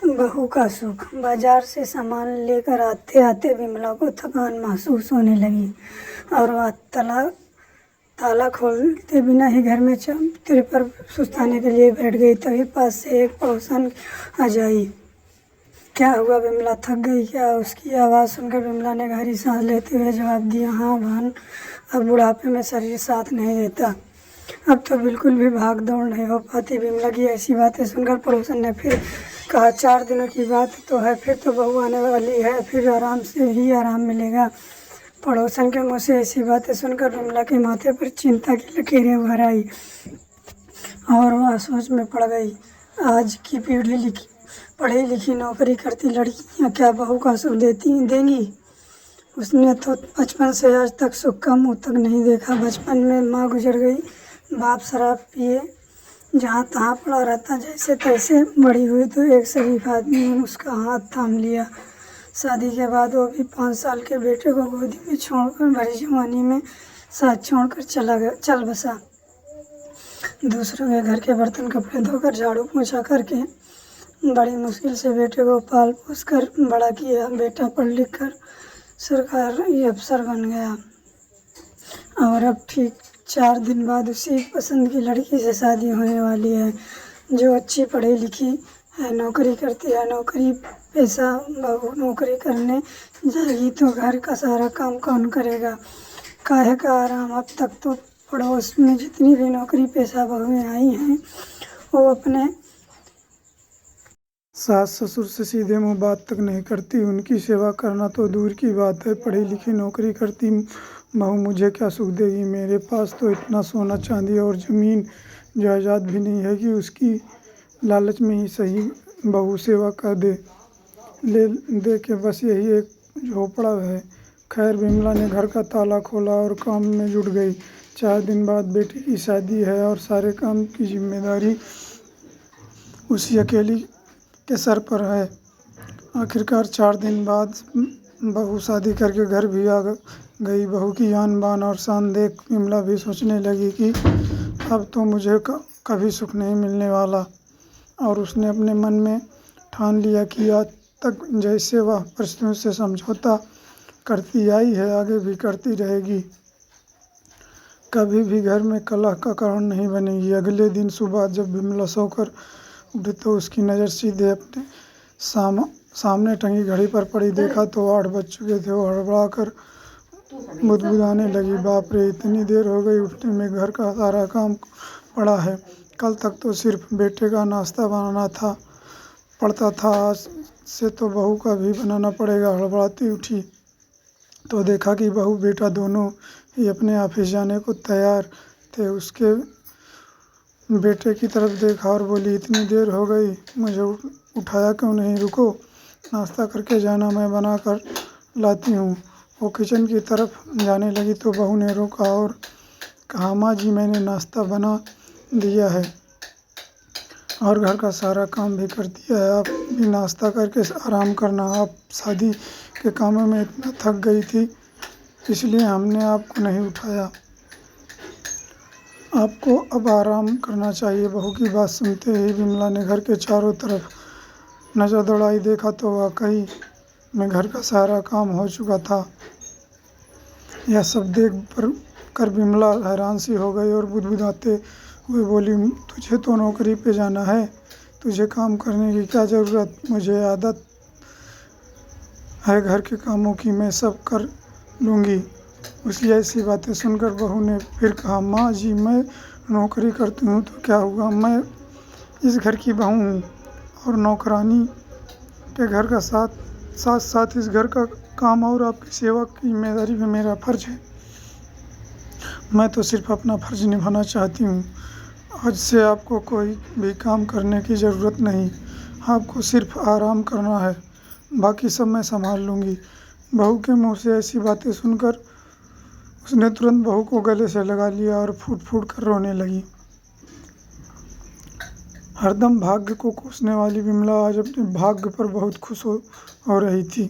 बहू का सुख। बाजार से सामान लेकर आते आते विमला को थकान महसूस होने लगी और वह ताला खोलते बिना ही घर में चौतरे पर सुस्ताने के लिए बैठ गई। तभी पास से एक पड़ोसन आ जाई। क्या हुआ विमला, थक गई क्या? उसकी आवाज़ सुनकर विमला ने गहरी सांस लेते हुए जवाब दिया, हाँ बहन, अब बुढ़ापे में शरीर साथ नहीं देता। अब तो बिल्कुल भी भाग दौड़ नहीं हो पाती। विमला की ऐसी बातें सुनकर पड़ोसन ने फिर कहा, 4 दिनों की बात तो है, फिर तो बहू आने वाली है, फिर आराम से ही आराम मिलेगा। पड़ोसन के मुँह से ऐसी बातें सुनकर विमला के माथे पर चिंता की लकीरें उभर आई और वह सोच में पड़ गई। आज की पढ़ी लिखी नौकरी करती लड़कियां क्या बहू का सुख देंगी? उसने तो बचपन से आज तक सुख का मुँह तक नहीं देखा। बचपन में माँ गुजर गई, बाप शराब पिए जहाँ तहाँ पड़ा रहता, जैसे तैसे बड़ी हुई तो एक शरीफ आदमी ने उसका हाथ थाम लिया। शादी के बाद वो भी 5 साल के बेटे को गोदी में छोड़कर भरी जवानी में साथ छोड़कर चल बसा। दूसरों के घर के बर्तन कपड़े धोकर झाड़ू पोछा करके बड़ी मुश्किल से बेटे को पाल पोस कर बड़ा किया। बेटा पढ़ लिख कर सरकारी अफसर बन गया और अब ठीक 4 दिन बाद उसी पसंद की लड़की से शादी होने वाली है, जो अच्छी पढ़ी लिखी है, नौकरी करती है। नौकरी पैसा, बहू नौकरी करने जाएगी तो घर का सारा काम कौन करेगा? काहे का आराम? अब तक तो पड़ोस में जितनी भी नौकरी पेशा बहुएं आई हैं, वो अपने सास ससुर से सीधे मुंह बात तक नहीं करती। उनकी सेवा करना तो दूर की बात है। पढ़ी लिखी नौकरी करती बहू मुझे क्या सुख देगी? मेरे पास तो इतना सोना चांदी और ज़मीन जायदाद भी नहीं है कि उसकी लालच में ही सही बहू सेवा कर दे के बस यही एक झोपड़ा है। खैर, विमला ने घर का ताला खोला और काम में जुट गई। 4 दिन बाद बेटी की शादी है और सारे काम की जिम्मेदारी उसी अकेली के सर पर है। आखिरकार 4 दिन बाद बहू शादी करके घर भी आ गई। बहू की आन बान और शान देख विमला भी सोचने लगी कि अब तो मुझे कभी सुख नहीं मिलने वाला, और उसने अपने मन में ठान लिया कि आज तक जैसे वह परिस्थितियों से समझौता करती आई है, आगे भी करती रहेगी। कभी भी घर में कलह का कारण नहीं बनेगी। अगले दिन सुबह जब विमला सोकर उठी तो उसकी नज़र सीधे अपने सामने टंगी घड़ी पर पड़ी। देखा तो 8 बज चुके थे। वो हड़बड़ा कर बुदबुदाने लगी, बाप रे, इतनी देर हो गई, उठने में घर का सारा काम पड़ा है। कल तक तो सिर्फ बेटे का नाश्ता बनाना पड़ता था, आज से तो बहू का भी बनाना पड़ेगा। हड़बड़ाती उठी तो देखा कि बहू बेटा दोनों ही अपने ऑफिस जाने को तैयार थे। उसके बेटे की तरफ देखा और बोली, इतनी देर हो गई, मुझे उठाया क्यों नहीं? रुको, नाश्ता करके जाना, मैं बना कर लाती हूँ। वो किचन की तरफ जाने लगी तो बहू ने रोका और कहा, माँ जी, मैंने नाश्ता बना दिया है और घर का सारा काम भी कर दिया है। आप भी नाश्ता करके आराम करना। आप शादी के कामों में इतना थक गई थी, इसलिए हमने आपको नहीं उठाया। आपको अब आराम करना चाहिए। बहू की बात सुनते ही विमला ने घर के चारों तरफ नज़र दौड़ाई। देखा तो वाकई में घर का सारा काम हो चुका था। यह सब देख कर विमला हैरान सी हो गई और बुदबुदाते हुए बोली, तुझे तो नौकरी पे जाना है, तुझे काम करने की क्या ज़रूरत? मुझे आदत है घर के कामों की, मैं सब कर लूँगी। उसकी ऐसी बातें सुनकर बहू ने फिर कहा, माँ जी, मैं नौकरी करती हूँ तो क्या हुआ? मैं इस घर की बहू हूँ और नौकरानी के घर का साथ साथ इस घर का काम और आपकी सेवा की जिम्मेदारी भी मेरा फ़र्ज है। मैं तो सिर्फ अपना फ़र्ज निभाना चाहती हूँ। आज से आपको कोई भी काम करने की ज़रूरत नहीं, आपको सिर्फ आराम करना है, बाकी सब मैं संभाल लूँगी। बहू के मुँह से ऐसी बातें सुनकर उसने तुरंत बहू को गले से लगा लिया और फूट फूट कर रोने लगी। हरदम भाग्य को कोसने वाली विमला आज अपने भाग्य पर बहुत खुश हो रही थी।